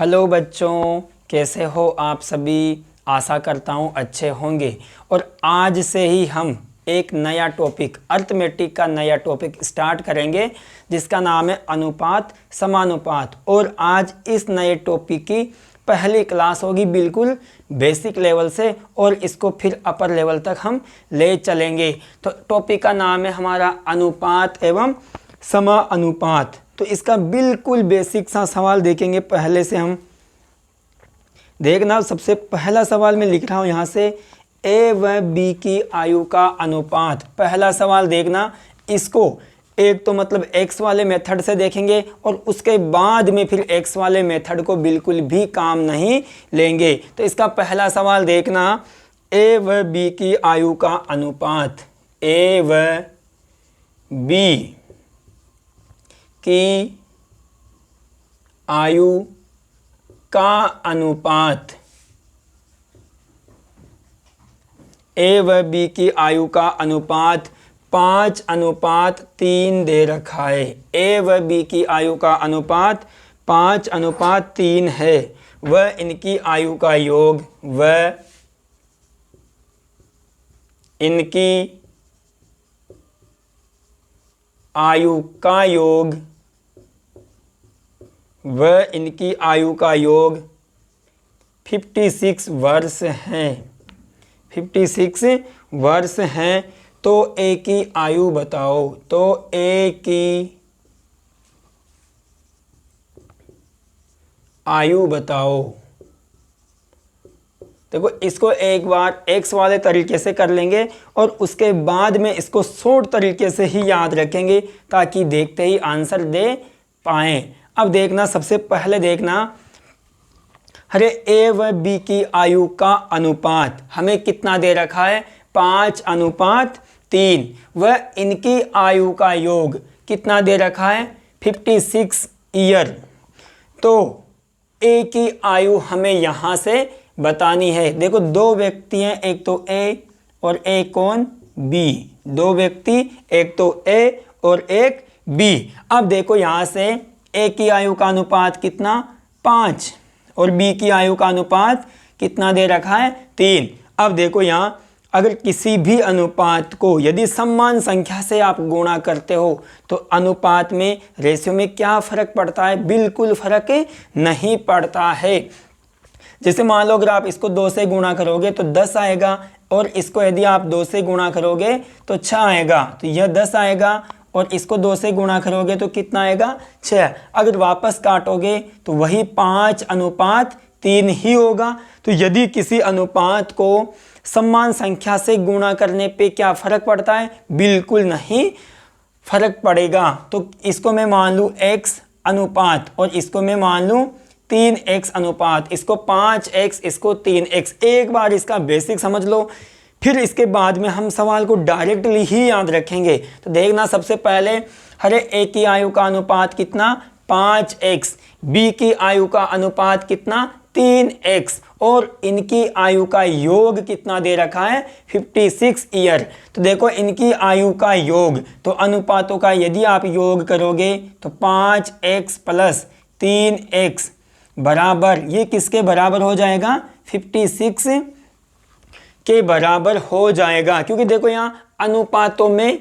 Hello बच्चों, कैसे हो आप सभी। आशा करता हूँ अच्छे होंगे। और आज से ही हम एक नया टॉपिक अर्थमेटिक का नया टॉपिक स्टार्ट करेंगे जिसका नाम है अनुपात समानुपात। और आज इस नए टॉपिक की पहली क्लास होगी बिल्कुल बेसिक लेवल से, और इसको फिर अपर लेवल तक हम ले चलेंगे। तो टॉपिक का नाम है हमारा अनुपात एवं समानुपात। तो इसका बिल्कुल बेसिक सा सवाल देखेंगे। पहले से हम देखना, सबसे पहला सवाल मैं लिख रहा हूँ यहाँ से, ए व बी की आयु का अनुपात। पहला सवाल देखना, इसको एक तो मतलब एक्स वाले मेथड से देखेंगे और उसके बाद में फिर एक्स वाले मेथड को बिल्कुल भी काम नहीं लेंगे। तो इसका पहला सवाल देखना, ए व बी की आयु का अनुपात। ए व बी की आयु का अनुपात। ए व बी की आयु का अनुपात 5:3 दे रखा है। ए व बी की आयु का अनुपात 5:3 है। वह इनकी आयु का योग, वह इनकी आयु का योग, वह इनकी आयु का योग 56 वर्ष हैं। 56 वर्ष हैं। तो ए की आयु बताओ। तो ए की आयु बताओ। देखो, इसको एक बार एक्स वाले तरीके से कर लेंगे और उसके बाद में इसको शॉर्ट तरीके से ही याद रखेंगे ताकि देखते ही आंसर दे पाएं। अब देखना, सबसे पहले देखना, अरे ए व बी की आयु का अनुपात हमें कितना दे रखा है, 5:3। वह इनकी आयु का योग कितना दे रखा है, 56 ईयर। तो ए की आयु हमें यहाँ से बतानी है। देखो, दो व्यक्ति हैं, एक तो ए और एक कौन, बी। दो व्यक्ति, एक तो ए और एक बी। अब देखो यहाँ से ए की आयु का अनुपात कितना, 5, और बी की आयु का अनुपात कितना दे रखा है, 3। अब देखो यहाँ, अगर किसी भी अनुपात को यदि समान संख्या से आप गुणा करते हो तो अनुपात में, रेशियो में क्या फ़र्क पड़ता है, बिल्कुल फ़र्क नहीं पड़ता है। जैसे मान लो, अगर आप इसको 2 से गुणा करोगे तो 10 आएगा, और इसको यदि आप 2 से गुणा करोगे तो 6 आएगा। तो यह 10 आएगा, और इसको 2 से गुणा करोगे तो कितना आएगा, 6। अगर वापस काटोगे तो वही 5:3 ही होगा। तो यदि किसी अनुपात को समान संख्या से गुणा करने पे क्या फ़र्क पड़ता है, बिल्कुल नहीं फ़र्क पड़ेगा। तो इसको मैं मान लूँ x अनुपात, और इसको मैं मान लूँ 3x अनुपात। इसको 5x, इसको 3x। एक बार इसका बेसिक समझ लो, फिर इसके बाद में हम सवाल को डायरेक्टली ही याद रखेंगे। तो देखना, सबसे पहले, अरे ए की आयु का अनुपात कितना, 5x। बी की आयु का अनुपात कितना, 3x। और इनकी आयु का योग कितना दे रखा है, 56 ईयर। तो देखो, इनकी आयु का योग, तो अनुपातों का यदि आप योग करोगे तो 5x + 3x बराबर, ये किसके बराबर हो जाएगा, 56 के बराबर हो जाएगा। क्योंकि देखो यहाँ अनुपातों में,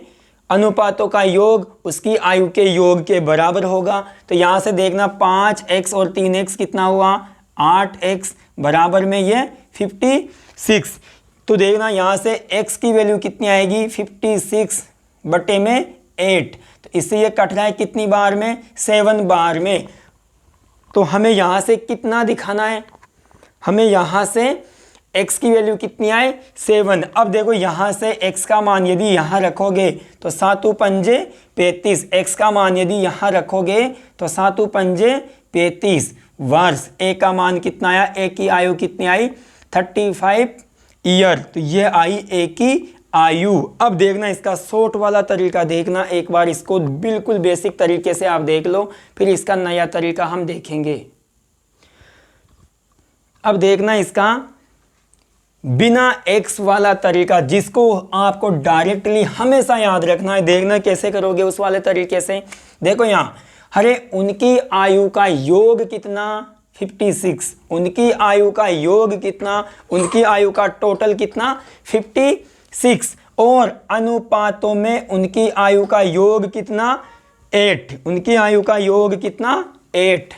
अनुपातों का योग उसकी आयु के योग के बराबर होगा। तो यहाँ से देखना, 5x और 3x कितना हुआ, 8x बराबर में ये 56। तो देखना यहाँ से x की वैल्यू कितनी आएगी, 56/8। तो इससे ये कट रहा है कितनी बार में, 7 बार में। तो हमें यहाँ से कितना दिखाना है, हमें यहाँ से x की वैल्यू कितनी आए, 7। अब देखो, यहाँ से x का मान यदि यहाँ रखोगे तो 7×5 = 35। x का मान यदि यहाँ रखोगे तो 7×5 = 35 वर्ष। a का मान कितना आया, a की आयु कितनी आई, 35 ईयर। तो ये आई a की आयु। अब देखना, इसका शॉर्ट वाला तरीका देखना, एक बार इसको बिल्कुल बेसिक तरीके से आप देख लो, फिर इसका नया तरीका हम देखेंगे। अब देखना, इसका बिना x वाला तरीका, जिसको आपको डायरेक्टली हमेशा याद रखना है। देखना कैसे करोगे उस वाले तरीके से। देखो यहाँ, अरे उनकी आयु का योग कितना, 56। उनकी आयु का योग कितना, उनकी आयु का टोटल कितना 56, और अनुपातों में उनकी आयु का योग कितना 8, उनकी आयु का योग कितना 8।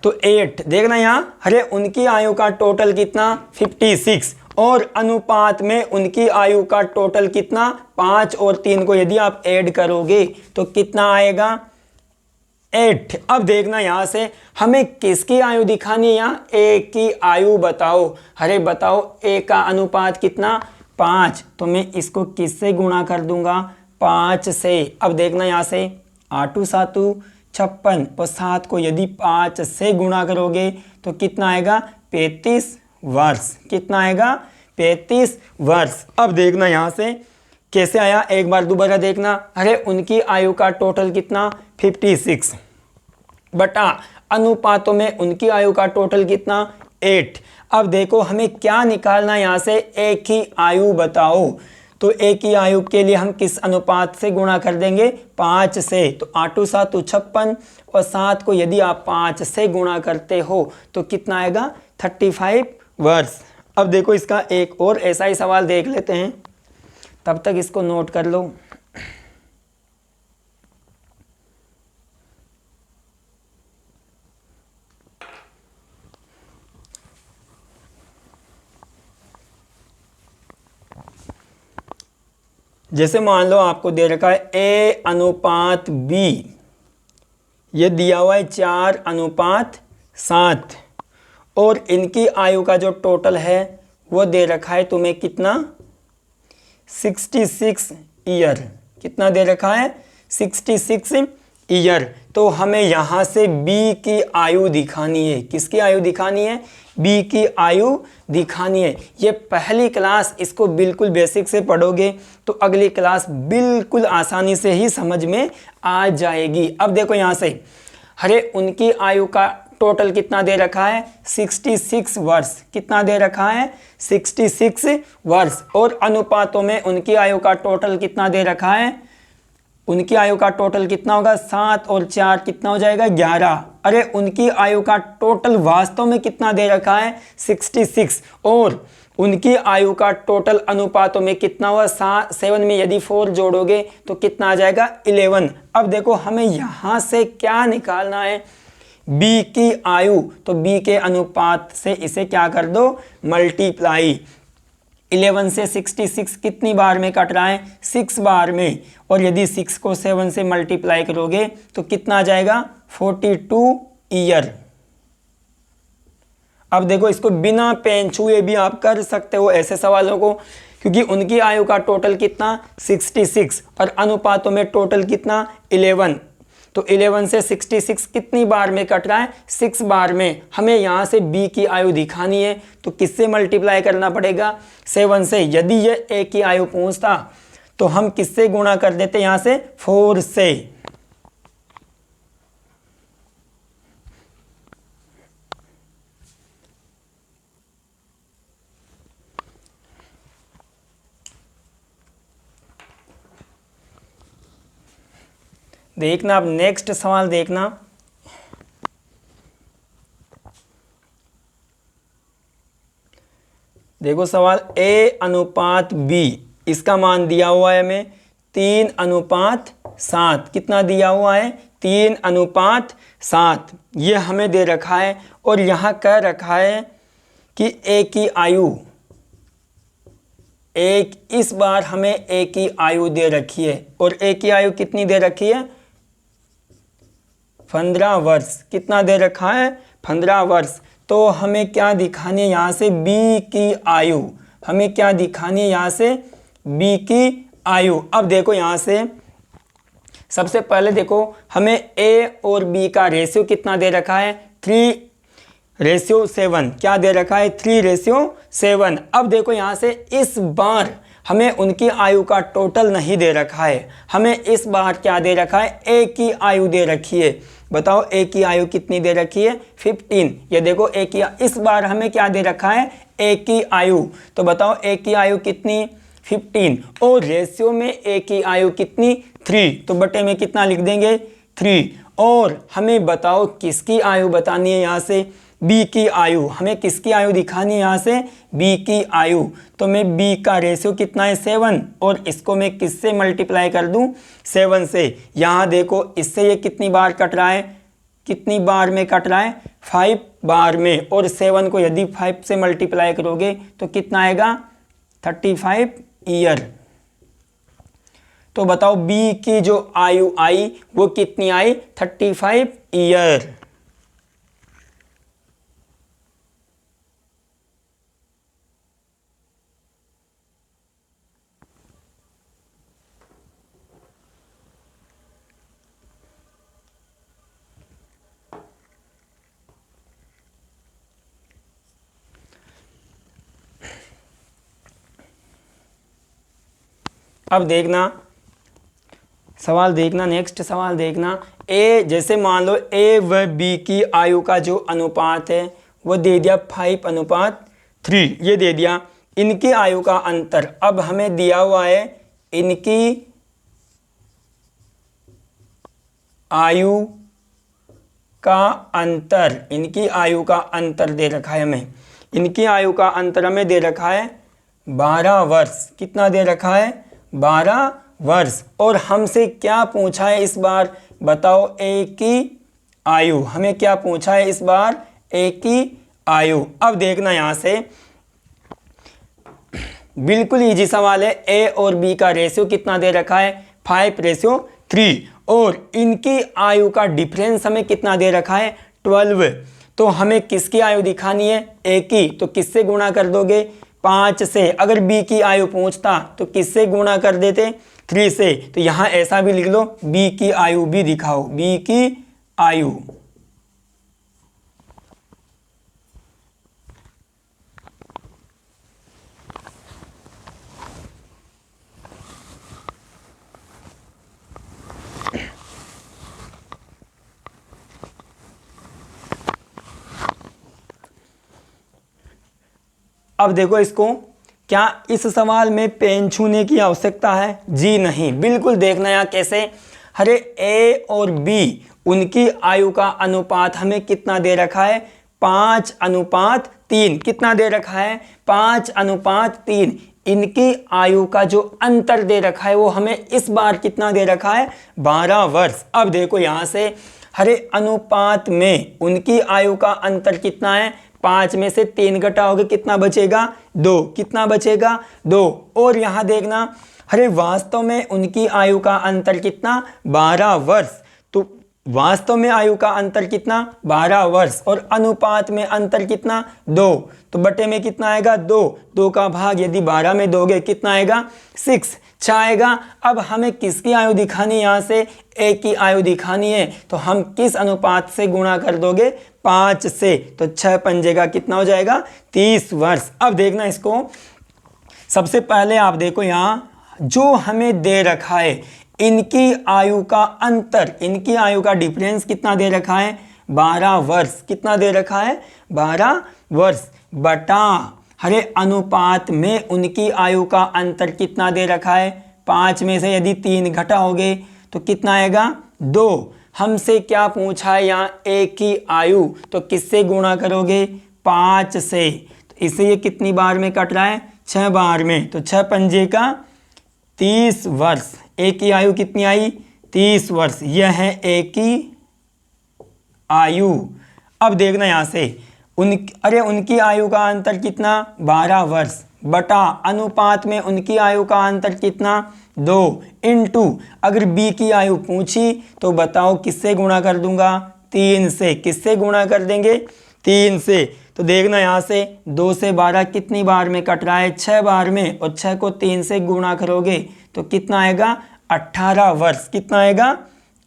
तो 8 देखना यहाँ, अरे उनकी आयु का टोटल कितना 56 और अनुपात में उनकी आयु का टोटल कितना 5 और 3 को यदि आप ऐड करोगे तो कितना आएगा 8। अब देखना यहाँ से हमें किसकी आयु दिखानी है, यहाँ ए की आयु बताओ। अरे बताओ ए का अनुपात कितना 5, तो मैं इसको किससे गुणा कर दूंगा 5 से। अब देखना यहाँ से 8 7 56 और 7 को यदि 5 से गुणा करोगे तो कितना आएगा 35 वर्ष, कितना आएगा 35 वर्ष। अब देखना यहाँ से कैसे आया, एक बार दोबारा देखना। अरे उनकी आयु का टोटल कितना 56 बटा अनुपातों में उनकी आयु का टोटल कितना 8। अब देखो हमें क्या निकालना है यहाँ से, एक ही आयु बताओ। तो एक ही आयु के लिए हम किस अनुपात से गुणा कर देंगे 5 से। तो 8 7 56 और 7 को यदि आप 5 से गुणा करते हो तो कितना आएगा 35 वर्ष। अब देखो इसका एक और ऐसा ही सवाल देख लेते हैं, तब तक इसको नोट कर लो। जैसे मान लो आपको दे रखा है A अनुपात B, ये दिया हुआ है 4 अनुपात 7 और इनकी आयु का जो टोटल है वो दे रखा है तुम्हें कितना 66 ईयर, कितना दे रखा है 66 ईयर। तो हमें यहाँ से B की आयु दिखानी है, किसकी आयु दिखानी है B की आयु दिखानी है। ये पहली क्लास, इसको बिल्कुल बेसिक से पढ़ोगे तो अगली क्लास बिल्कुल आसानी से ही समझ में आ जाएगी। अब देखो यहाँ से, अरे उनकी आयु का टोटल कितना दे रखा है 66 वर्ष, कितना दे रखा है 66 वर्ष, और अनुपातों में उनकी आयु का टोटल कितना दे रखा है, उनकी आयु का टोटल कितना होगा 7 और 4 कितना हो जाएगा 11। अरे उनकी आयु का टोटल वास्तव में कितना दे रखा है 66 और उनकी आयु का टोटल अनुपातों में कितना हुआ 7 में यदि 4 जोड़ोगे तो कितना आ जाएगा 11। अब देखो हमें यहाँ से क्या निकालना है B की आयु, तो B के अनुपात से इसे क्या कर दो मल्टीप्लाई। 11 से 66 कितनी बार में कट रहा है 6 बार में, और यदि 6 को 7 से मल्टीप्लाई करोगे तो कितना आ जाएगा 42 ईयर। अब देखो इसको बिना पेन छुए भी आप कर सकते हो ऐसे सवालों को, क्योंकि उनकी आयु का टोटल कितना 66 और अनुपातों में टोटल कितना 11। तो 11 से 66 कितनी बार में कट रहा है 6 बार में। हमें यहाँ से B की आयु दिखानी है तो किससे मल्टीप्लाई करना पड़ेगा 7 से। यदि ये A की आयु पूछता तो हम किससे गुणा कर देते यहाँ से 4 से। देखना अब नेक्स्ट सवाल देखना, देखो सवाल A अनुपात B, इसका मान दिया हुआ है हमें 3 अनुपात 7, कितना दिया हुआ है 3 अनुपात 7, ये हमें दे रखा है। और यहाँ कह रखा है कि A की आयु, एक इस बार हमें A की आयु दे रखी है और A की आयु कितनी दे रखी है 15 वर्ष, कितना दे रखा है 15 वर्ष। तो हमें क्या दिखानी है यहाँ से B की आयु, हमें क्या दिखानी है यहाँ से B की आयु। अब देखो यहाँ से सबसे पहले देखो हमें A और B का रेशियो कितना दे रखा है 3:7, क्या दे रखा है 3:7। अब देखो यहाँ से इस बार हमें उनकी आयु का टोटल नहीं दे रखा है, हमें इस बार क्या दे रखा है A की आयु दे रखी है। बताओ A की आयु कितनी दे रखी है 15। ये देखो A की, इस बार हमें क्या दे रखा है A की आयु, तो बताओ A की आयु कितनी 15 और रेशियो में A की आयु कितनी 3, तो बटे में कितना लिख देंगे 3। और हमें बताओ किसकी आयु बतानी है यहाँ से, बी की आयु। हमें किसकी आयु दिखानी है यहाँ से, बी की आयु। तो मैं बी का रेशियो कितना है 7, और इसको मैं किससे मल्टीप्लाई कर दूँ 7 से। यहाँ देखो इससे ये कितनी बार कट रहा है, कितनी बार में कट रहा है 5 बार में, और 7 को यदि 5 से मल्टीप्लाई करोगे तो कितना आएगा 35 ईयर। तो बताओ बी की जो आयु आई वो कितनी आई 35 ईयर। अब देखना सवाल, देखना नेक्स्ट सवाल देखना। ए, जैसे मान लो ए व बी की आयु का जो अनुपात है वो दे दिया 5:3, ये दे दिया। इनकी आयु का अंतर, अब हमें दिया हुआ है इनकी आयु का अंतर, इनकी आयु का अंतर दे रखा है हमें। इनकी आयु का अंतर हमें दे रखा है 12 वर्ष। कितना दे रखा है 12 वर्ष। और हमसे क्या पूछा है इस बार, बताओ ए की आयु। हमें क्या पूछा है इस बार, ए की आयु। अब देखना यहाँ से बिल्कुल इजी सवाल है। ए और बी का रेशियो कितना दे रखा है 5:3, और इनकी आयु का डिफरेंस हमें कितना दे रखा है 12। तो हमें किसकी आयु दिखानी है, ए की। तो किससे गुणा कर दोगे 5 से। अगर बी की आयु पूछता तो किससे गुणा कर देते 3 से। तो यहाँ ऐसा भी लिख लो बी की आयु भी दिखाओ, बी की आयु। अब देखो इसको, क्या इस सवाल में पेन छूने की आवश्यकता है, जी नहीं। बिल्कुल देखना यहाँ कैसे, अरे ए और बी उनकी आयु का अनुपात हमें कितना दे रखा है 5:3। कितना दे रखा है 5:3। इनकी आयु का जो अंतर दे रखा है वो हमें इस बार कितना दे रखा है 12 वर्ष। अब देखो यहाँ से, हरे अनुपात में उनकी आयु का अंतर कितना है 5 में से 3 घटाओगे कितना बचेगा 2। कितना बचेगा 2। और यहाँ देखना, अरे वास्तव में उनकी आयु का अंतर कितना 12 वर्ष। तो वास्तव में आयु का अंतर कितना 12 वर्ष, और अनुपात में अंतर कितना 2। तो बटे में कितना आएगा 2। 2 का भाग यदि 12 में दोगे कितना आएगा 6 आएगा। अब हमें किसकी आयु दिखानी, यहाँ से ए की आयु दिखानी है। तो हम किस अनुपात से गुणा कर दोगे 5 से। तो 6 पंजे का कितना हो जाएगा 30 वर्ष। अब देखना इसको, सबसे पहले आप देखो यहाँ जो हमें दे रखा है इनकी आयु का अंतर, इनकी आयु का डिफरेंस कितना दे रखा है 12 वर्ष। कितना दे रखा है 12 वर्ष बटा, हरे अनुपात में उनकी आयु का अंतर कितना दे रखा है 5 में से यदि 3 घटाओगे तो कितना आएगा 2। हमसे क्या पूछा है यहाँ ए की आयु, तो किससे गुणा करोगे 5 से। तो इससे ये कितनी बार में कट रहा है 6 बार में। तो 6 पंजे का 30 वर्ष। ए की आयु कितनी आई 30 वर्ष। यह है ए की आयु। अब देखना यहाँ से उनकी आयु का अंतर कितना 12 वर्ष बटा अनुपात में उनकी आयु का अंतर कितना 2 इंटू, अगर बी की आयु पूछी तो बताओ किससे गुणा कर दूंगा 3 से। किससे गुणा कर देंगे 3 से। तो देखना यहाँ से 2 से 12 कितनी बार में कट रहा है 6 बार में, और 6 को 3 से गुणा करोगे तो कितना आएगा 18 वर्ष। कितना आएगा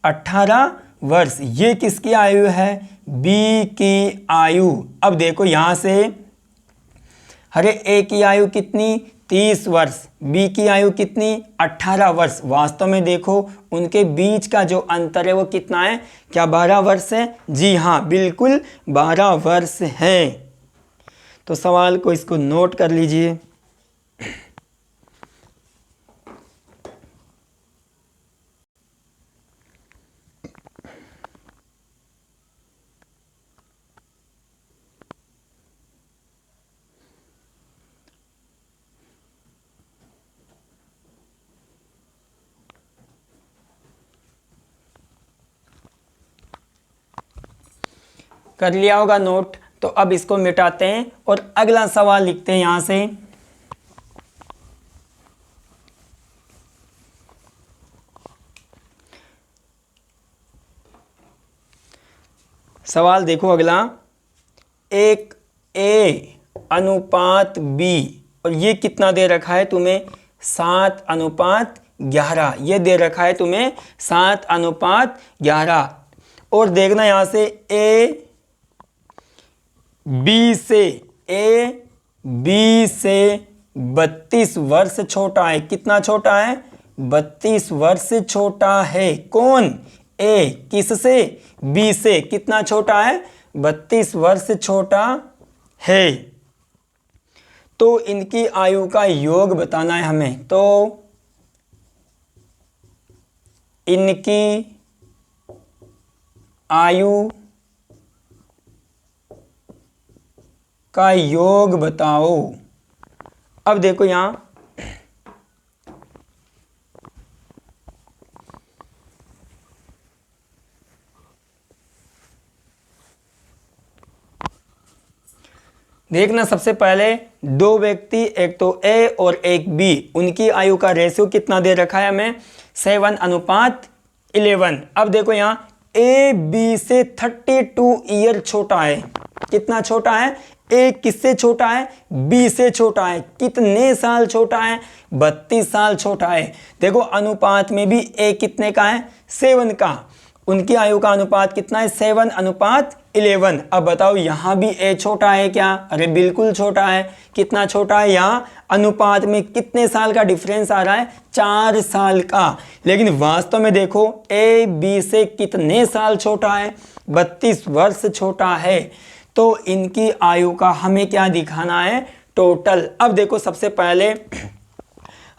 18 वर्ष। ये किसकी आयु है बी की आयु। अब देखो यहाँ से, अरे ए की आयु कितनी 30 वर्ष, बी की आयु कितनी 18 वर्ष। वास्तव में देखो उनके बीच का जो अंतर है वो कितना है, क्या 12 वर्ष है। जी हाँ बिल्कुल 12 वर्ष है। तो सवाल को इसको नोट कर लीजिए। कर लिया होगा नोट। तो अब इसको मिटाते हैं और अगला सवाल लिखते हैं यहां से। सवाल देखो अगला, एक A अनुपात B, और ये कितना दे रखा है तुम्हें, 7:11। ये दे रखा है तुम्हें 7:11। और देखना यहां से A B से 32 वर्ष छोटा है। कितना छोटा है, 32 वर्ष छोटा है। कौन, A किससे, B से। कितना छोटा है, 32 वर्ष छोटा है। तो इनकी आयु का योग बताना है हमें। तो इनकी आयु का योग बताओ। अब देखो यहां देखना, सबसे पहले दो व्यक्ति, एक तो ए और एक बी, उनकी आयु का रेशियो कितना दे रखा है हमें, 7:11। अब देखो यहाँ ए बी से 32 ईयर छोटा है। कितना छोटा है, ए किससे छोटा है, बी से छोटा है। कितने साल छोटा है, 32 साल छोटा है। देखो अनुपात में भी ए कितने का है, 7 का। उनकी आयु का अनुपात कितना है, 7:11। अब बताओ यहां भी ए छोटा है क्या, अरे बिल्कुल छोटा है। कितना छोटा है, यहाँ अनुपात में कितने साल का डिफरेंस आ रहा है, 4 साल का। लेकिन वास्तव में देखो ए बी से कितने साल छोटा है, 32 वर्ष छोटा है। तो इनकी आयु का हमें क्या दिखाना है, टोटल। अब देखो सबसे पहले,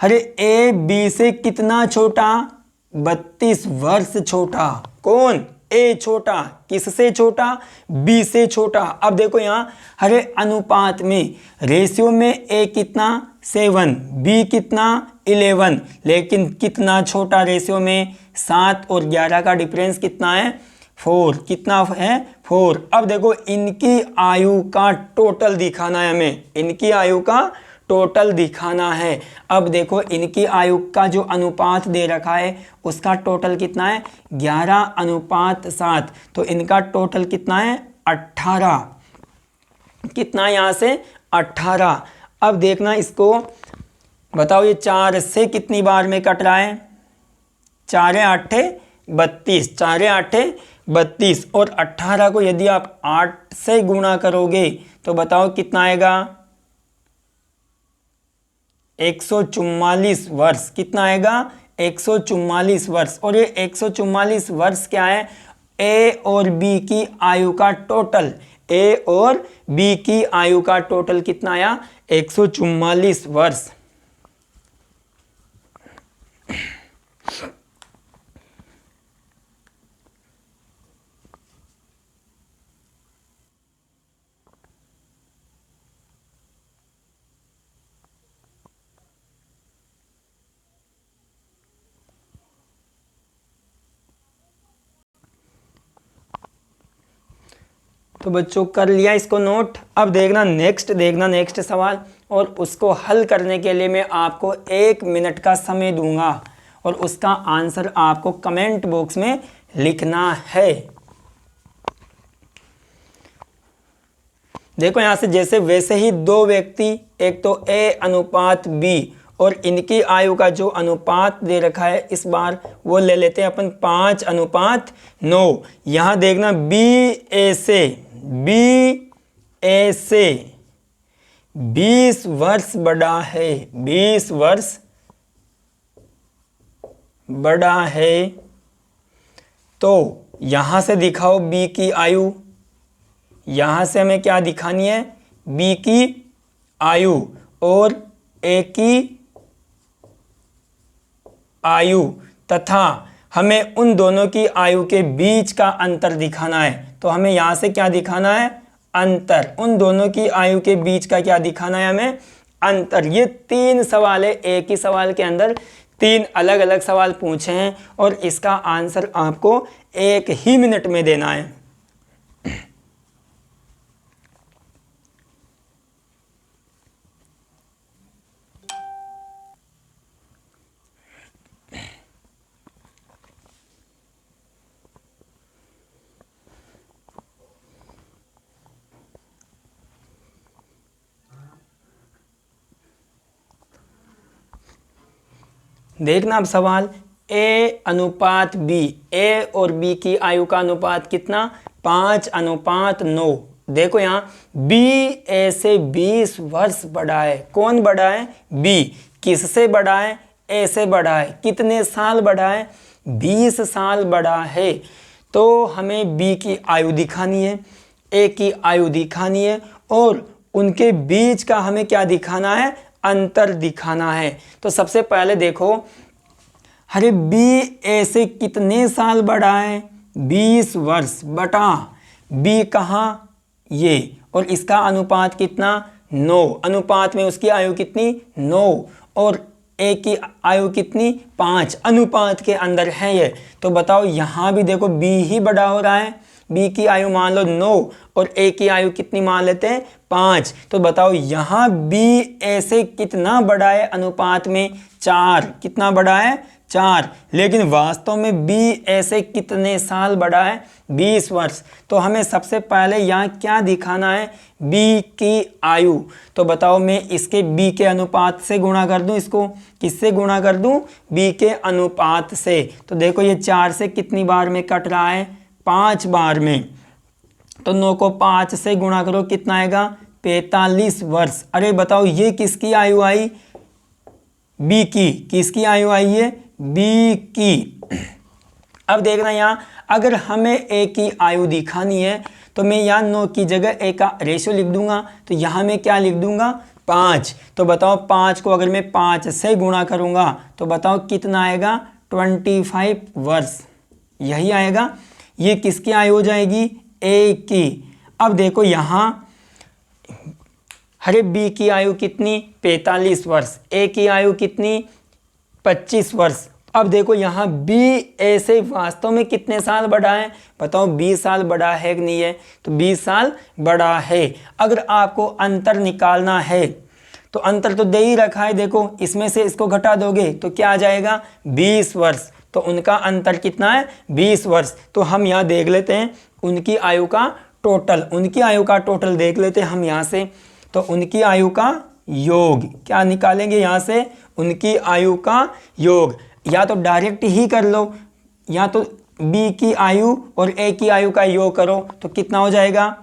अरे ए बी से कितना छोटा, 32 वर्ष छोटा। कौन, ए छोटा। किससे छोटा, बी से छोटा। अब देखो यहाँ हरे अनुपात में, रेशियो में ए कितना, 7, बी कितना, 11। लेकिन कितना छोटा रेशियो में, 7 और 11 का डिफरेंस कितना है, 4। कितना है, 4। अब देखो इनकी आयु का टोटल दिखाना है हमें। इनकी आयु का टोटल दिखाना है। अब देखो इनकी आयु का जो अनुपात दे रखा है उसका टोटल कितना है, 11:7। तो इनका टोटल कितना है, 18। कितना यहाँ से, 18। अब देखना इसको बताओ, ये 4 से कितनी बार में कट रहा है, 4 8 32, 4 8 32। और 18 को यदि आप 8 से गुणा करोगे तो बताओ कितना आएगा, 144 वर्ष। कितना आएगा, 144 वर्ष। और ये 144 वर्ष क्या है, ए और बी की आयु का टोटल। ए और बी की आयु का टोटल कितना आया, 144 वर्ष। तो बच्चों कर लिया इसको नोट। अब देखना नेक्स्ट सवाल, और उसको हल करने के लिए मैं आपको 1 मिनट का समय दूंगा और उसका आंसर आपको कमेंट बॉक्स में लिखना है। देखो यहां से जैसे वैसे ही दो व्यक्ति, एक तो ए अनुपात बी, और इनकी आयु का जो अनुपात दे रखा है इस बार वो ले लेते हैं अपन 5:9। यहां देखना बी ए से 20 वर्ष बड़ा है, 20 वर्ष बड़ा है। तो यहां से दिखाओ बी की आयु। यहां से हमें क्या दिखानी है, बी की आयु और ए की आयु, तथा हमें उन दोनों की आयु के बीच का अंतर दिखाना है। तो हमें यहां से क्या दिखाना है, अंतर। उन दोनों की आयु के बीच का क्या दिखाना है हमें, अंतर। ये 3 सवाल है, एक ही सवाल के अंदर 3 अलग अलग सवाल पूछे हैं और इसका आंसर आपको 1 ही मिनट में देना है। देखना अब सवाल, ए अनुपात बी, ए और बी की आयु का अनुपात कितना, 5:9। देखो यहाँ बी ए से 20 वर्ष बड़ा है। कौन बड़ा है, बी। किससे बड़ा है, ए से बड़ा है। कितने साल बड़ा है, 20 साल बड़ा है। तो हमें बी की आयु दिखानी है, ए की आयु दिखानी है, और उनके बीच का हमें क्या दिखाना है, अंतर दिखाना है। तो सबसे पहले देखो, अरे बी ए से कितने साल बड़ा है, 20 वर्ष बटा बी कहाँ, ये, और इसका अनुपात कितना, 9। अनुपात में उसकी आयु कितनी, 9, और ए की आयु कितनी, 5। अनुपात के अंदर है ये। तो बताओ यहाँ भी देखो बी ही बड़ा हो रहा है। बी की आयु मान लो 9 और ए की आयु कितनी मान लेते हैं, 5। तो बताओ यहाँ बी ए से कितना बड़ा है अनुपात में, 4। कितना बड़ा है, 4। लेकिन वास्तव में बी ए से कितने साल बड़ा है, 20 वर्ष। तो हमें सबसे पहले यहाँ क्या दिखाना है, बी की आयु। तो बताओ मैं इसके बी के अनुपात से गुणा कर दूं, इसको किससे गुणा कर दूं, बी के अनुपात से। तो देखो ये 4 से कितनी बार में कट रहा है, 5 बार में। तो 9 को 5 से गुणा करो, कितना आएगा, 45 वर्ष। अरे बताओ ये किसकी आयु आई, बी की। किसकी आयु आई है, बी की। अब देखना यहाँ, अगर हमें ए की आयु दिखानी है तो मैं यहाँ 9 की जगह ए का रेशियो लिख दूंगा। तो यहाँ मैं क्या लिख दूंगा, 5। तो बताओ 5 को अगर मैं 5 से गुणा करूंगा तो बताओ कितना आएगा, 25 वर्ष। यही आएगा। ये किसकी आयु हो जाएगी, ए की। अब देखो यहाँ, अरे बी की आयु कितनी, 45 वर्ष। ए की आयु कितनी, 25 वर्ष। अब देखो यहाँ बी ए से वास्तव में कितने साल बड़ा है, बताओ 20 साल बड़ा है कि नहीं है, तो 20 साल बड़ा है। अगर आपको अंतर निकालना है तो अंतर तो दे ही रखा है, देखो इसमें से इसको घटा दोगे तो क्या आ जाएगा, 20 वर्ष। तो उनका अंतर कितना है, 20 वर्ष। तो हम यहाँ देख लेते हैं उनकी आयु का टोटल, उनकी आयु का टोटल देख लेते हैं हम यहाँ से। तो उनकी आयु का योग क्या निकालेंगे यहाँ से, उनकी आयु का योग। या तो डायरेक्ट ही कर लो, या तो बी की आयु और ए की आयु का योग करो तो कितना हो जाएगा,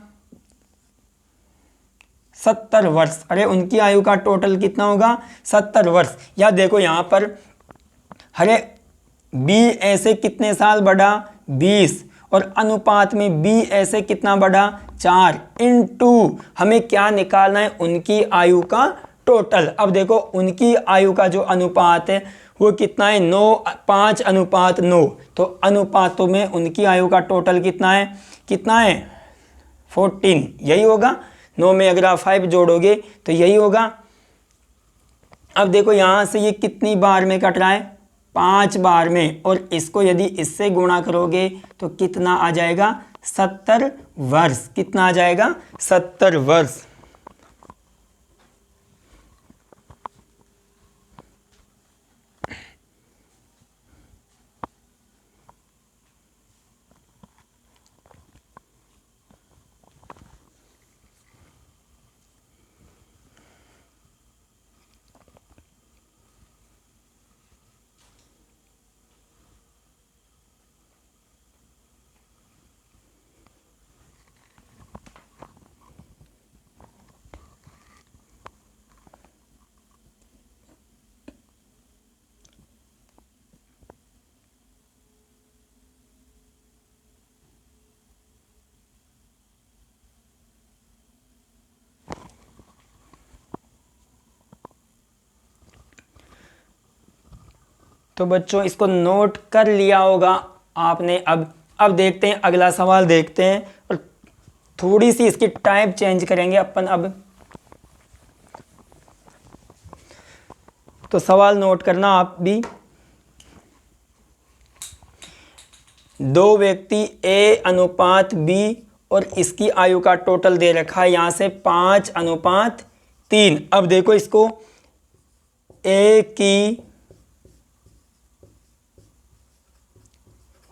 70 वर्ष। अरे उनकी आयु का टोटल कितना होगा, 70 वर्ष। या देखो यहाँ पर, अरे बी ए से कितने साल बड़ा, 20, और अनुपात में बी ए से कितना बड़ा, 4 इंटू हमें क्या निकालना है, उनकी आयु का टोटल। अब देखो उनकी आयु का जो अनुपात है वो कितना है, 5:9। तो अनुपातों में उनकी आयु का टोटल कितना है 14। यही होगा। 9 में अगर आप 5 जोड़ोगे तो यही होगा। अब देखो यहाँ से ये कितनी बार में कट रहा है, 5 बार में, और इसको यदि इससे गुणा करोगे तो कितना आ जाएगा, 70 वर्ष। कितना आ जाएगा, 70 वर्ष। तो बच्चों इसको नोट कर लिया होगा आपने। अब देखते हैं अगला सवाल देखते हैं, और थोड़ी सी इसकी टाइप चेंज करेंगे अपन अब। तो सवाल नोट करना आप भी। 2 व्यक्ति ए अनुपात बी और इसकी आयु का टोटल दे रखा है यहाँ से 5:3। अब देखो इसको, ए की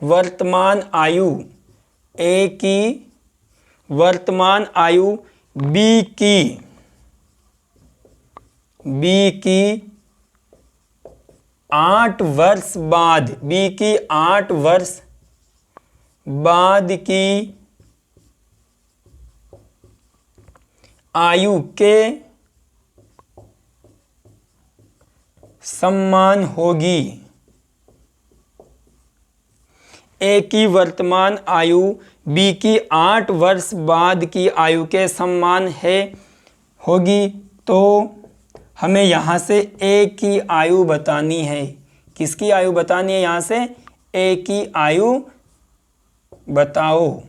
वर्तमान आयु, ए की वर्तमान आयु, बी की 8 वर्ष बाद, बी की 8 वर्ष बाद की आयु के समान होगी। ए की वर्तमान आयु बी की 8 वर्ष बाद की आयु के समान होगी, तो हमें यहाँ से ए की आयु बतानी है। किसकी आयु बतानी है? यहाँ से ए की आयु बताओ।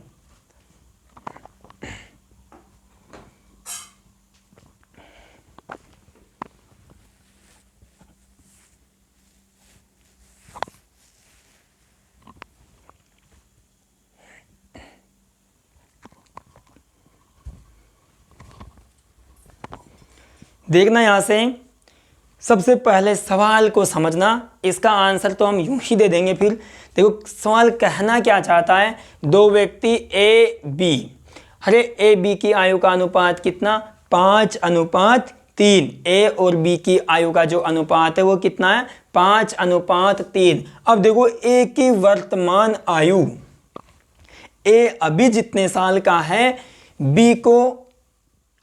देखना यहाँ से सबसे पहले सवाल को समझना, इसका आंसर तो हम यूं ही दे देंगे। फिर देखो सवाल कहना क्या चाहता है, दो व्यक्ति ए बी, अरे ए बी की आयु का अनुपात कितना? 5:3। ए और बी की आयु का जो अनुपात है वो कितना है? 5:3। अब देखो ए की वर्तमान आयु, ए अभी जितने साल का है, बी को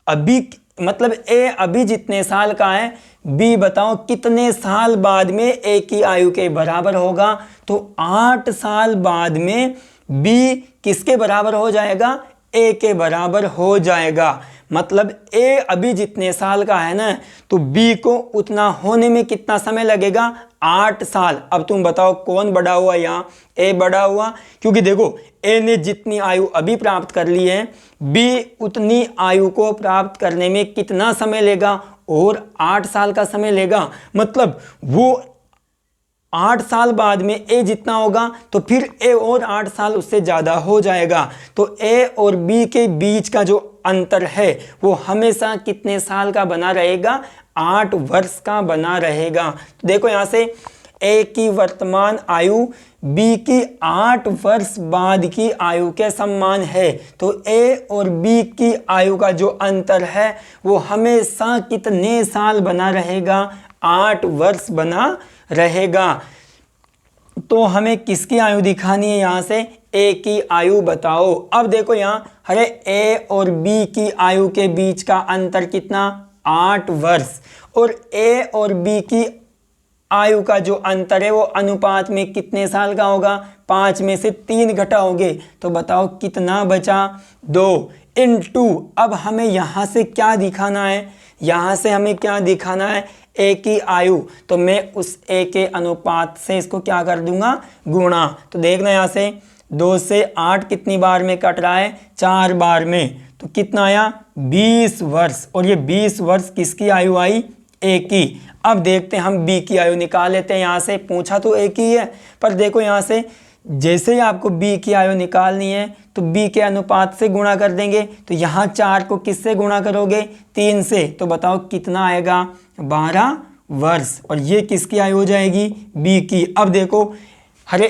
अभी मतलब ए अभी जितने साल का है, बी बताओ कितने साल बाद में ए की आयु के बराबर होगा? तो 8 साल बाद में बी किसके बराबर हो जाएगा? ए के बराबर हो जाएगा। मतलब ए अभी जितने साल का है ना, तो बी को उतना होने में कितना समय लगेगा? 8 साल। अब तुम बताओ कौन बड़ा हुआ यहाँ? ए बड़ा हुआ, क्योंकि देखो ए ने जितनी आयु अभी प्राप्त कर ली है, बी उतनी आयु को प्राप्त करने में कितना समय लेगा? और 8 साल का समय लेगा। मतलब वो 8 साल बाद में ए जितना होगा, तो फिर ए और 8 साल उससे ज़्यादा हो जाएगा। तो ए और बी के बीच का जो अंतर है वो हमेशा कितने साल का बना रहेगा? 8 वर्ष का बना रहेगा। तो देखो यहाँ से ए की वर्तमान आयु बी की 8 वर्ष बाद की आयु के समान है। तो ए और बी की आयु का जो अंतर है वो हमेशा कितने साल बना रहेगा? 8 वर्ष बना रहेगा। तो हमें किसकी आयु दिखानी है? यहाँ से ए की आयु बताओ। अब देखो यहाँ, अरे ए और बी की आयु के बीच का अंतर कितना? 8 वर्ष। और ए और बी की आयु का जो अंतर है वो अनुपात में कितने साल का होगा? 5 में से 3 घटाओगे तो बताओ कितना बचा? 2 इंटू। अब हमें यहाँ से क्या दिखाना है? यहाँ से हमें क्या दिखाना है? ए की आयु। तो मैं उस ए के अनुपात से इसको क्या कर दूंगा? गुणा। तो देखना यहाँ से 2 से 8 कितनी बार में कट रहा है? 4 बार में। तो कितना आया? 20 वर्ष। और ये 20 वर्ष किसकी आयु आई? ए की। अब देखते हैं, हम बी की आयु निकाल लेते हैं। यहाँ से पूछा तो ए की है, पर देखो यहाँ से जैसे ही आपको बी की आयु निकालनी है तो बी के अनुपात से गुणा कर देंगे। तो यहाँ 4 को किससे गुणा करोगे? 3 से। तो बताओ कितना आएगा? 12 वर्ष। और ये किसकी आयु हो जाएगी? बी की। अब देखो, अरे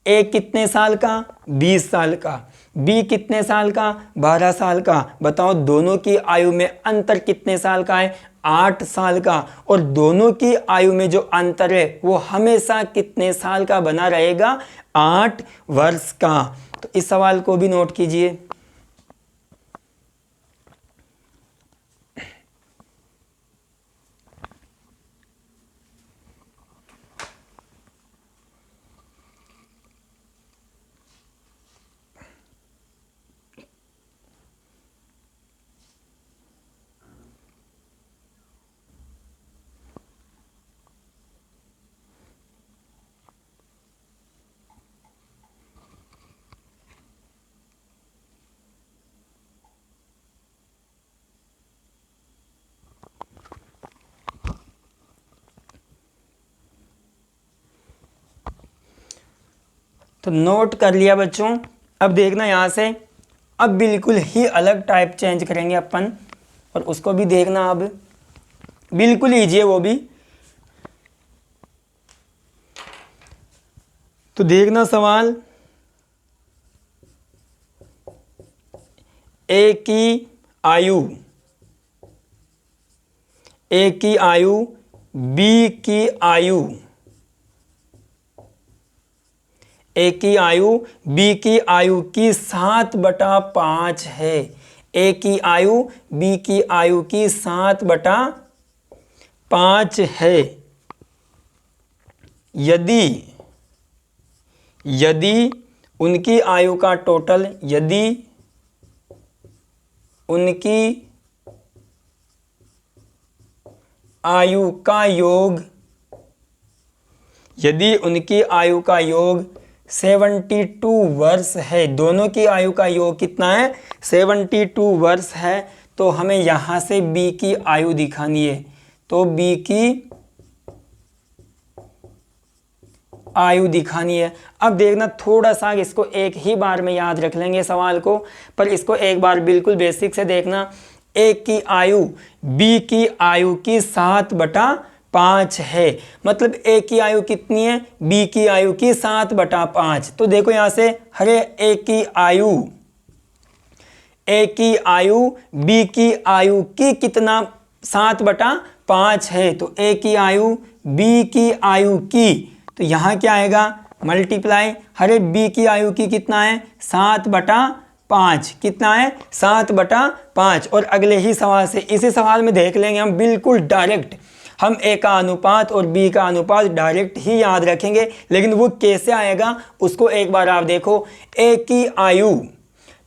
ए कितने साल का? 20 साल का। बी कितने साल का? 12 साल का। बताओ दोनों की आयु में अंतर कितने साल का है? 8 साल का। और दोनों की आयु में जो अंतर है वो हमेशा कितने साल का बना रहेगा? 8 वर्ष का। तो इस सवाल को भी नोट कीजिए। तो नोट कर लिया बच्चों। अब देखना यहाँ से, अब बिल्कुल ही अलग टाइप चेंज करेंगे अपन, और उसको भी देखना। अब बिल्कुल ईजी है वो भी। तो देखना सवाल, ए की आयु बी की आयु ए की आयु बी की आयु की 7/5 है। ए की आयु बी की आयु की 7/5 है। यदि उनकी आयु का टोटल, यदि उनकी आयु का योग, यदि उनकी आयु का योग 72 वर्ष है, दोनों की आयु का योग कितना है 72 वर्ष है, तो हमें यहां से बी की आयु दिखानी है। तो बी की आयु दिखानी है। अब देखना थोड़ा सा, इसको एक ही बार में याद रख लेंगे सवाल को, पर इसको एक बार बिल्कुल बेसिक से देखना। ए की आयु बी की आयु की 7/5 है, मतलब ए की आयु कितनी है, बी की आयु की 7/5। तो देखो यहां से हरे ए की आयु बी की आयु की कितना 7/5 है, तो ए की आयु बी की आयु की, तो यहां क्या आएगा मल्टीप्लाई, हरे बी की आयु की कितना है 7/5, कितना है 7/5। और अगले ही सवाल से, इसी सवाल में देख लेंगे हम बिल्कुल डायरेक्ट, हम ए का अनुपात और बी का अनुपात डायरेक्ट ही याद रखेंगे, लेकिन वो कैसे आएगा उसको एक बार आप देखो। ए की आयु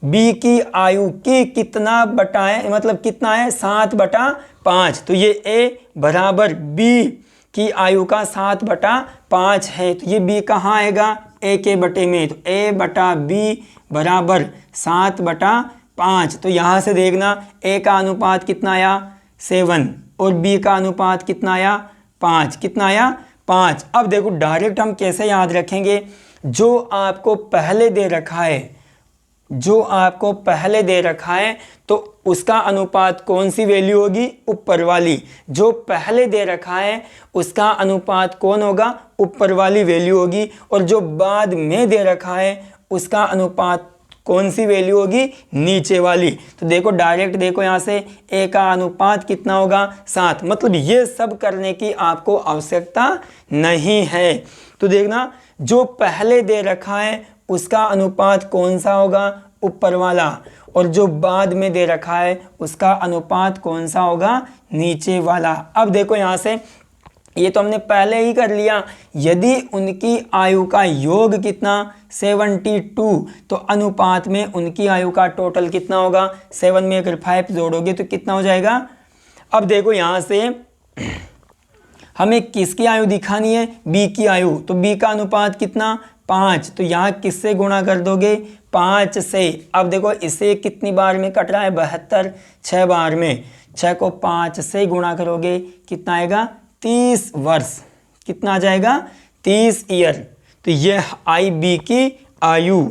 बी की आयु की कितना बटाए, मतलब कितना है 7/5, तो ये ए बराबर बी की आयु का 7/5 है, तो ये बी कहाँ आएगा ए के बटे में, तो ए बटा बी बराबर 7/5। तो यहाँ से देखना ए का अनुपात कितना आया 7 और बी का अनुपात कितना आया 5, कितना आया 5। अब देखो डायरेक्ट हम कैसे याद रखेंगे, जो आपको पहले दे रखा है, जो आपको पहले दे रखा है तो उसका अनुपात कौन सी वैल्यू होगी, ऊपर वाली। जो पहले दे रखा है उसका अनुपात कौन होगा, ऊपर वाली वैल्यू होगी, और जो बाद में दे रखा है उसका अनुपात कौन सी वैल्यू होगी, नीचे वाली। तो देखो डायरेक्ट देखो यहाँ से ए का अनुपात कितना होगा 7, मतलब ये सब करने की आपको आवश्यकता नहीं है। तो देखना जो पहले दे रखा है उसका अनुपात कौन सा होगा, ऊपर वाला, और जो बाद में दे रखा है उसका अनुपात कौन सा होगा, नीचे वाला। अब देखो यहाँ से ये तो हमने पहले ही कर लिया, यदि उनकी आयु का योग कितना 72, तो अनुपात में उनकी आयु का टोटल कितना होगा, 7 में अगर 5 जोड़ोगे तो कितना हो जाएगा। अब देखो यहाँ से हमें किसकी आयु दिखानी है, बी की आयु, तो बी का अनुपात कितना 5, तो यहाँ किससे गुणा कर दोगे 5 से। अब देखो इसे कितनी बार में कट रहा है 72, 6 बार में, 6 को 5 से गुणा करोगे कितना आएगा 30 वर्ष, कितना आ जाएगा 30 ईयर। तो ये आई बी की आयु।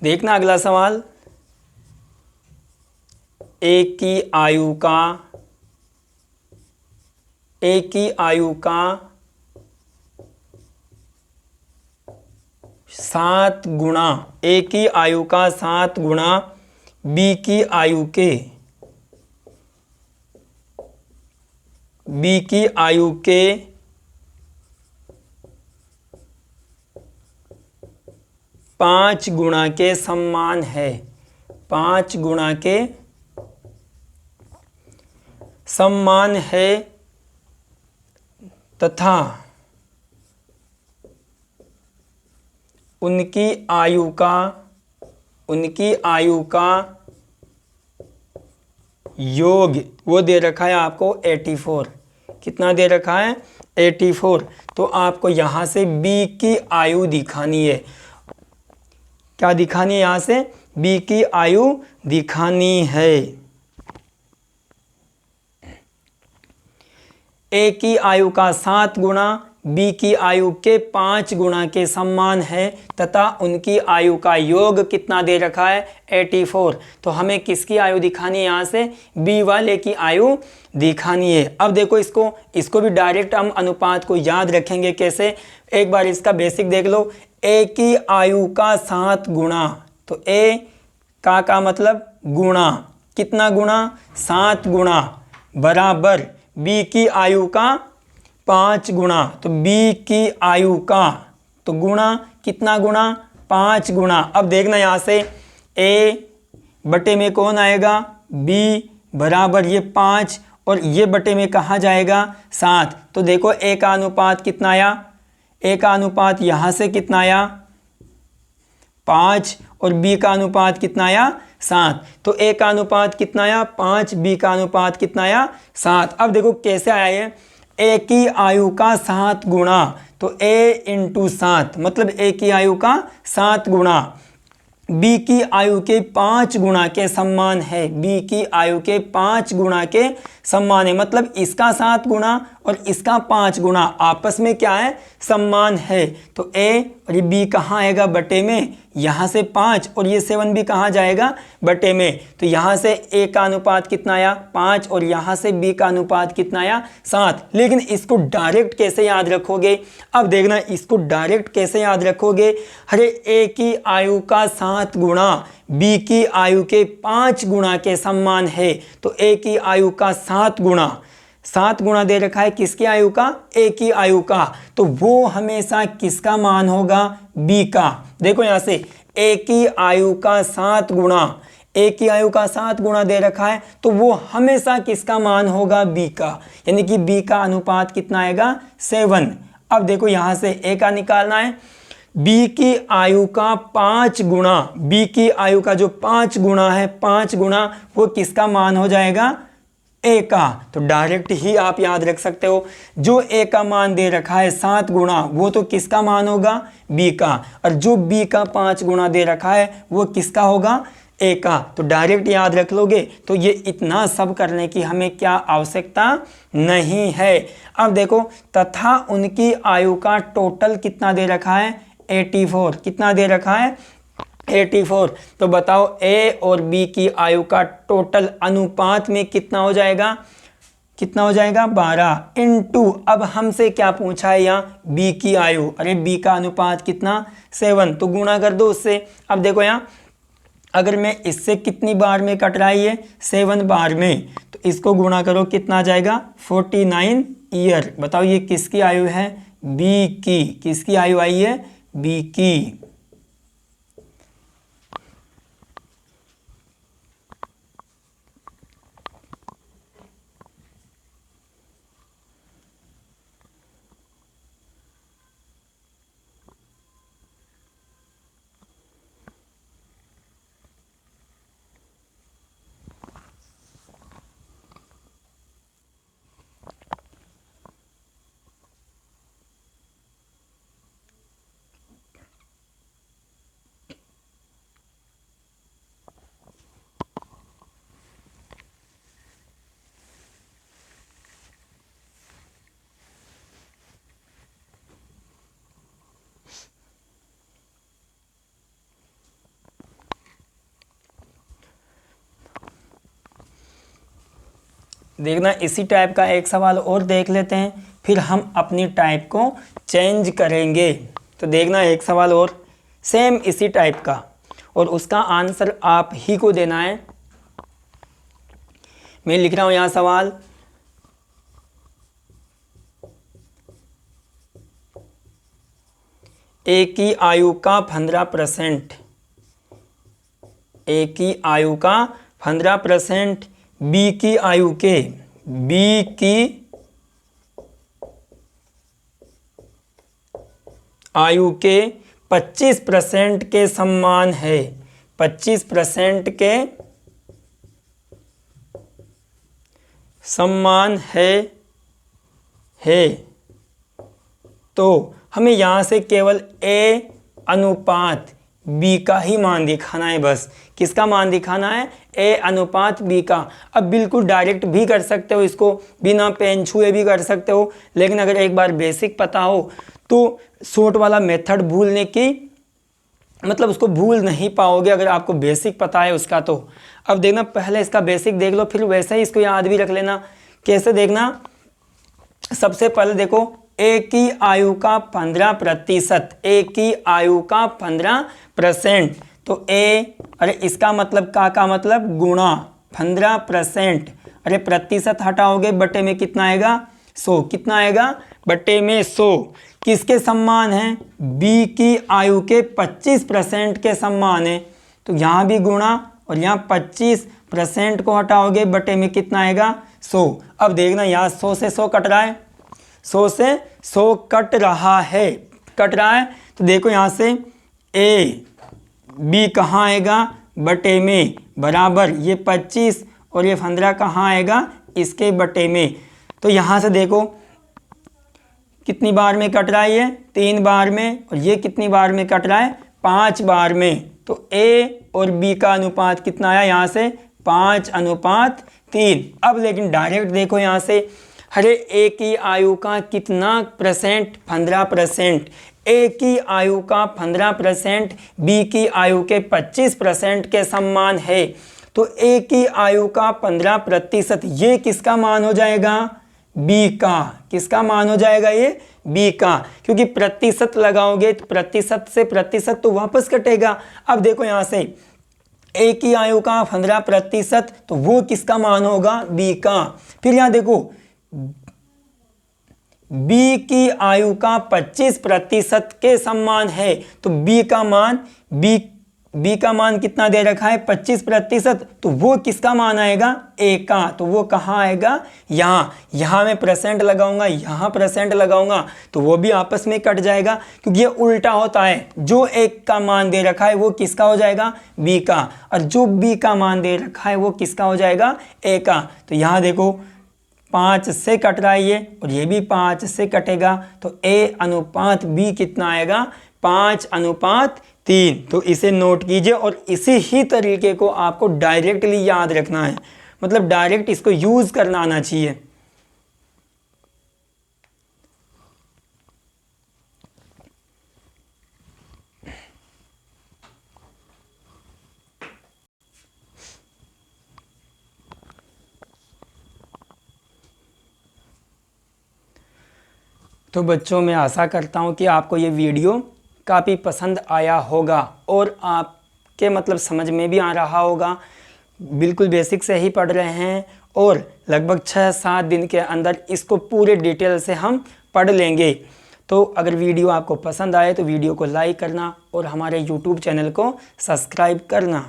देखना अगला सवाल, ए की आयु का 7 गुणा, ए की आयु का 7 गुणा बी की आयु के 5 गुणा के समान है, 5 गुणा के समान है, तथा उनकी आयु का योग वो दे रखा है आपको 84। कितना दे रखा है? 84। तो आपको यहाँ से बी की आयु दिखानी है। क्या दिखानी है? यहाँ से बी की आयु दिखानी है। ए की आयु का 7 गुना बी की आयु के 5 गुना के समान है तथा उनकी आयु का योग कितना दे रखा है? 84। तो हमें किसकी आयु दिखानी है? यहाँ से बी वाले की आयु दिखानी है। अब देखो इसको भी डायरेक्ट हम अनुपात को याद रखेंगे कैसे? एक बार इसका बेसिक देख लो। ए की आयु का 7 गुना, तो ए का मतलब गुणा, कितना गुणा? 7 गुना, बराबर बी की आयु का 5 गुना, तो बी की आयु का तो गुणा, कितना गुणा? 5 गुना। अब देखना यहाँ से ए बटे में कौन आएगा? बी, बराबर ये 5 और ये बटे में कहाँ जाएगा? 7। तो देखो ए का अनुपात कितना आया? ए का अनुपात यहाँ से कितना आया? 5 और बी का अनुपात कितना आया? 7। तो ए का अनुपात कितना आया? 5, बी का अनुपात कितना आया? 7। अब देखो कैसे आया ये? ए की आयु का 7 गुना, तो ए इंटू 7 मतलब ए की आयु का 7 गुना बी की आयु के 5 गुना के समान है। बी की आयु के 5 गुना के समान है, मतलब इसका 7 गुना और इसका 5 गुना आपस में क्या है? समान है। तो ए और ये बी कहाँ आएगा? बटे में। यहाँ से 5 और ये 7 भी कहाँ जाएगा? बटे में। तो यहाँ से ए का अनुपात कितना आया? 5 और यहाँ से बी का अनुपात कितना आया? 7। लेकिन इसको डायरेक्ट कैसे याद रखोगे? अब देखना इसको डायरेक्ट कैसे याद रखोगे? अरे ए की आयु का 7 गुना बी की आयु के 5 गुना के समान है, तो ए की आयु का 7 गुना दे रखा है किसकी आयु का? ए की आयु का। तो वो हमेशा किसका मान होगा? बी का। देखो यहाँ से ए की आयु का 7 गुना, ए की आयु का 7 गुना दे रखा है, तो वो हमेशा किसका मान होगा? बी का। यानी कि बी का अनुपात कितना आएगा? 7। अब देखो यहाँ से ए का निकालना है। बी की आयु का 5 गुना, बी की आयु का जो 5 गुना है, 5 गुना वो किसका मान हो जाएगा? ए का। तो डायरेक्ट ही आप याद रख सकते हो, जो ए का मान दे रखा है 7 गुना वो तो किसका मान होगा? बी का। और जो बी का 5 गुना दे रखा है वो किसका होगा? ए का। तो डायरेक्ट याद रख लोगे। तो ये इतना सब करने की हमें क्या आवश्यकता नहीं है। अब देखो तथा उनकी आयु का टोटल कितना दे रखा है? 84। कितना दे रखा है? 84। तो बताओ ए और बी की आयु का टोटल अनुपात में कितना हो जाएगा? कितना हो जाएगा? 12 इंटू, अब हमसे क्या पूछा है यहाँ? बी की आयु। अरे बी का अनुपात कितना? 7, तो गुणा कर दो उससे। अब देखो यहाँ अगर मैं इससे कितनी बार में कट रहा है? ये 7 बार में, तो इसको गुणा करो कितना आ जाएगा? 49 ईयर। बताओ ये किसकी आयु है? बी की। किसकी आयु आई है? बी की। देखना इसी टाइप का एक सवाल और देख लेते हैं, फिर हम अपनी टाइप को चेंज करेंगे। तो देखना एक सवाल और सेम इसी टाइप का, और उसका आंसर आप ही को देना है। मैं लिख रहा हूं यहां सवाल। ए की आयु का 15%, ए की आयु का 15% बी की आयु के, बी की आयु के 25% के समान है, 25% के समान है तो हमें यहाँ से केवल A अनुपात B का ही मान दिखाना है। बस किसका मान दिखाना है? A अनुपात B का। अब बिल्कुल डायरेक्ट भी कर सकते हो, इसको बिना पेन छुए भी कर सकते हो, लेकिन अगर एक बार बेसिक पता हो तो शॉर्ट वाला मेथड भूलने की मतलब उसको भूल नहीं पाओगे अगर आपको बेसिक पता है उसका। तो अब देखना, पहले इसका बेसिक देख लो, फिर वैसे ही इसको याद भी रख लेना। कैसे देखना? सबसे पहले देखो, A की आयु का 15%, A की आयु का 15%, तो A, अरे इसका मतलब का मतलब गुणा 15%, अरे प्रतिशत हटाओगे बटे में कितना आएगा? 100। कितना आएगा? बटे में 100। किसके सम्मान है? B की आयु के 25% के सम्मान है, तो यहाँ भी गुणा और यहाँ 25% को हटाओगे बटे में कितना आएगा? 100। अब देखना, यहाँ 100 से 100 कट रहा है, 100 से 100 कट रहा है, तो देखो यहाँ से A B कहाँ आएगा? बटे में, बराबर ये 25 और ये 15 कहाँ आएगा? इसके बटे में। तो यहाँ से देखो कितनी बार में कट रहा है? ये 3 बार में, और ये कितनी बार में कट रहा है? 5 बार में। तो A और B का अनुपात कितना आया यहाँ से? 5:3। अब लेकिन डायरेक्ट देखो यहाँ से, अरे A की आयु का कितना परसेंट? 15%। A की आयु का 15% B की आयु के 25% के समान है, तो A की आयु का 15%, ये किसका मान हो जाएगा? B का। किसका मान हो जाएगा? ये B का, क्योंकि प्रतिशत लगाओगे तो प्रतिशत से प्रतिशत तो वापस कटेगा। अब देखो यहाँ से A की आयु का 15%, तो वो किसका मान होगा? B का। फिर यहाँ देखो B की आयु का 25% के समान है, तो B का मान कितना दे रखा है? 25%, तो वो किसका मान आएगा? A का। तो वो कहाँ आएगा? यहाँ मैं परसेंट लगाऊंगा, यहाँ परसेंट लगाऊंगा, तो वो भी आपस में कट जाएगा, क्योंकि ये उल्टा होता है। जो A का मान दे रखा है वो किसका हो जाएगा? B का, और जो B का मान दे रखा है वो किसका हो जाएगा? A का। तो यहाँ देखो 5 से कट रहा है ये, और ये भी 5 से कटेगा, तो A अनुपात B कितना आएगा? 5:3। तो इसे नोट कीजिए, और इसी ही तरीके को आपको डायरेक्टली याद रखना है, मतलब डायरेक्ट इसको यूज करना आना चाहिए। तो बच्चों, मैं आशा करता हूँ कि आपको ये वीडियो काफ़ी पसंद आया होगा और आपके मतलब समझ में भी आ रहा होगा। बिल्कुल बेसिक से ही पढ़ रहे हैं, और लगभग 6-7 दिन के अंदर इसको पूरे डिटेल से हम पढ़ लेंगे। तो अगर वीडियो आपको पसंद आए तो वीडियो को लाइक करना और हमारे YouTube चैनल को सब्सक्राइब करना।